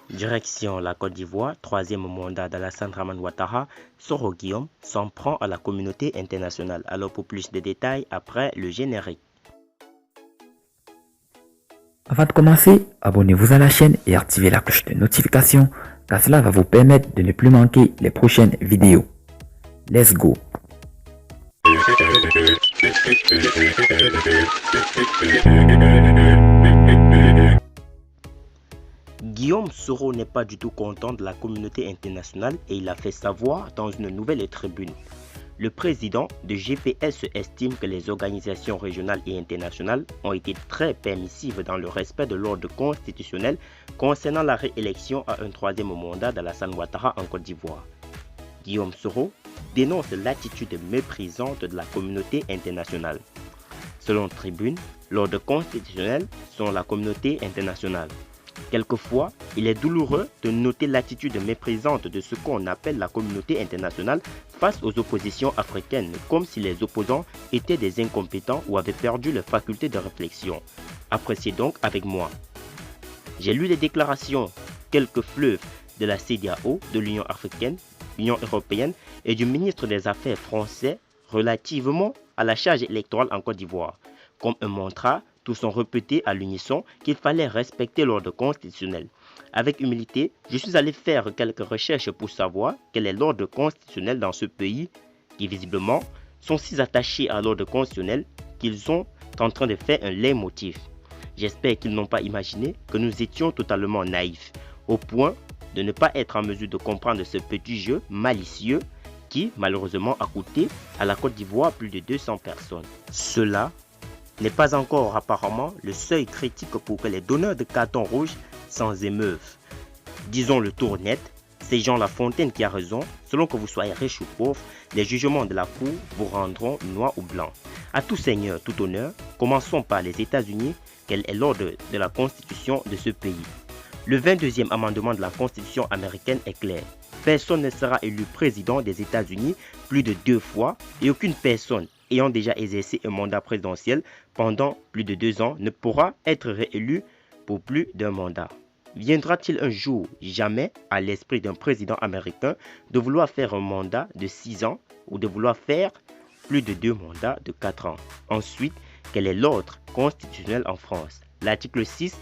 Direction la Côte d'Ivoire, troisième mandat d'Alassane Dramane Ouattara, Soro Guillaume s'en prend à la communauté internationale. Alors pour plus de détails, après le générique. Avant de commencer, abonnez-vous à la chaîne et activez la cloche de notification car cela va vous permettre de ne plus manquer les prochaines vidéos. Let's go! Guillaume Soro n'est pas du tout content de la communauté internationale et il a fait savoir dans une nouvelle tribune. Le président de GPS estime que les organisations régionales et internationales ont été très permissives dans le respect de l'ordre constitutionnel concernant la réélection à un troisième mandat d'Alassane Ouattara en Côte d'Ivoire. Guillaume Soro dénonce l'attitude méprisante de la communauté internationale. Selon Tribune, l'ordre constitutionnel sont la communauté internationale. Quelquefois, il est douloureux de noter l'attitude méprisante de ce qu'on appelle la communauté internationale face aux oppositions africaines, comme si les opposants étaient des incompétents ou avaient perdu leur faculté de réflexion. Appréciez donc avec moi. J'ai lu les déclarations quelques fleuves de la CEDEAO, de l'Union africaine, l'Union européenne et du ministre des Affaires français relativement à la charge électorale en Côte d'Ivoire. Comme un mantra, tous ont répété à l'unisson qu'il fallait respecter l'ordre constitutionnel. Avec humilité, je suis allé faire quelques recherches pour savoir quel est l'ordre constitutionnel dans ce pays qui visiblement sont si attachés à l'ordre constitutionnel qu'ils sont en train de faire un leitmotiv. J'espère qu'ils n'ont pas imaginé que nous étions totalement naïfs, au point de ne pas être en mesure de comprendre ce petit jeu malicieux qui, malheureusement, a coûté à la Côte d'Ivoire plus de 200 personnes. Cela n'est pas encore apparemment le seuil critique pour que les donneurs de carton rouge s'en émeuvent. Disons le tour net, c'est Jean Lafontaine qui a raison, selon que vous soyez riche ou pauvre, les jugements de la Cour vous rendront noir ou blanc. À tout seigneur, tout honneur, commençons par les États-Unis, quel est l'ordre de la Constitution de ce pays. Le 22e amendement de la Constitution américaine est clair. Personne ne sera élu président des États-Unis plus de 2 fois et aucune personne ayant déjà exercé un mandat présidentiel pendant plus de 2 ans ne pourra être réélu pour plus d'un mandat. Viendra-t-il un jour, jamais, à l'esprit d'un président américain de vouloir faire un mandat de 6 ans ou de vouloir faire plus de 2 mandats de 4 ans? Ensuite, quel est l'ordre constitutionnel en France? L'article 6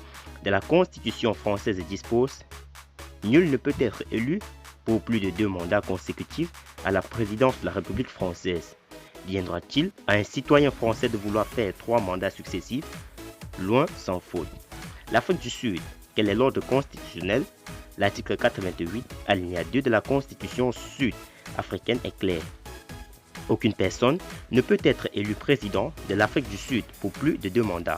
de la Constitution française dispose « Nul ne peut être élu pour plus de 2 mandats consécutifs à la présidence de la République française. » Viendra-t-il à un citoyen français de vouloir faire 3 mandats successifs? Loin s'en faut. L'Afrique du Sud, quel est l'ordre constitutionnel? L'article 88, alinéa 2 de la Constitution sud-africaine est clair. Aucune personne ne peut être élue président de l'Afrique du Sud pour plus de 2 mandats.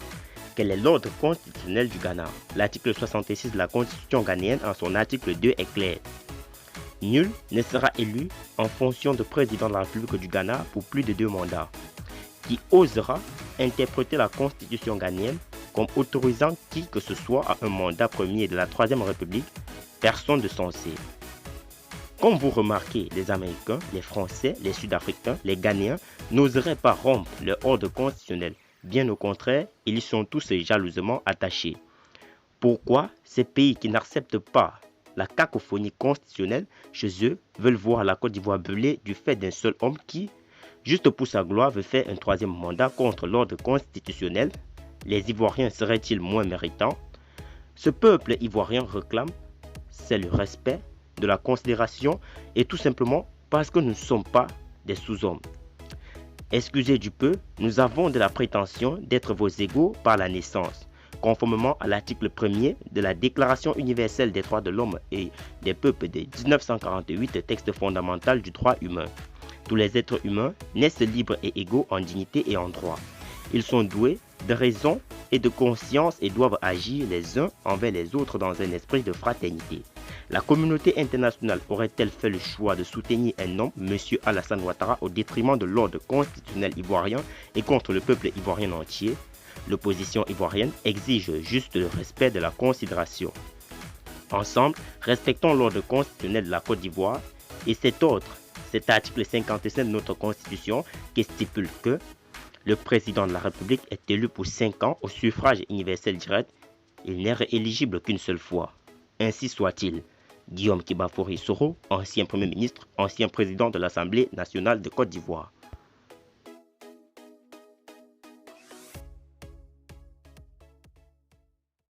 Quel est l'ordre constitutionnel du Ghana? L'article 66 de la Constitution ghanéenne en son article 2 est clair. Nul ne sera élu en fonction de président de la République du Ghana pour plus de 2 mandats. Qui osera interpréter la Constitution ghanéenne comme autorisant qui que ce soit à un mandat premier de la Troisième République? Personne de censé. Comme vous remarquez, les Américains, les Français, les Sud-Africains, les Ghanéens n'oseraient pas rompre leur ordre constitutionnel. Bien au contraire, ils y sont tous jalousement attachés. Pourquoi ces pays qui n'acceptent pas la cacophonie constitutionnelle chez eux veulent voir la Côte d'Ivoire brûler du fait d'un seul homme qui, juste pour sa gloire, veut faire un 3e mandat contre l'ordre constitutionnel? Les Ivoiriens seraient-ils moins méritants? Ce peuple ivoirien réclame, c'est le respect, de la considération et tout simplement parce que nous ne sommes pas des sous-hommes. Excusez du peu, nous avons de la prétention d'être vos égaux par la naissance, conformément à l'article 1er de la Déclaration universelle des droits de l'homme et des peuples de 1948, texte fondamental du droit humain. Tous les êtres humains naissent libres et égaux en dignité et en droit. Ils sont doués de raison et de conscience et doivent agir les uns envers les autres dans un esprit de fraternité. La communauté internationale aurait-elle fait le choix de soutenir un homme, M. Alassane Ouattara, au détriment de l'ordre constitutionnel ivoirien et contre le peuple ivoirien entier? L'opposition ivoirienne exige juste le respect de la considération. Ensemble, respectons l'ordre constitutionnel de la Côte d'Ivoire et cet article 57 de notre Constitution qui stipule que le président de la République est élu pour 5 ans au suffrage universel direct. Il n'est rééligible qu'une seule fois. Ainsi soit-il. Guillaume Kibafouri Soro, ancien Premier ministre, ancien président de l'Assemblée nationale de Côte d'Ivoire.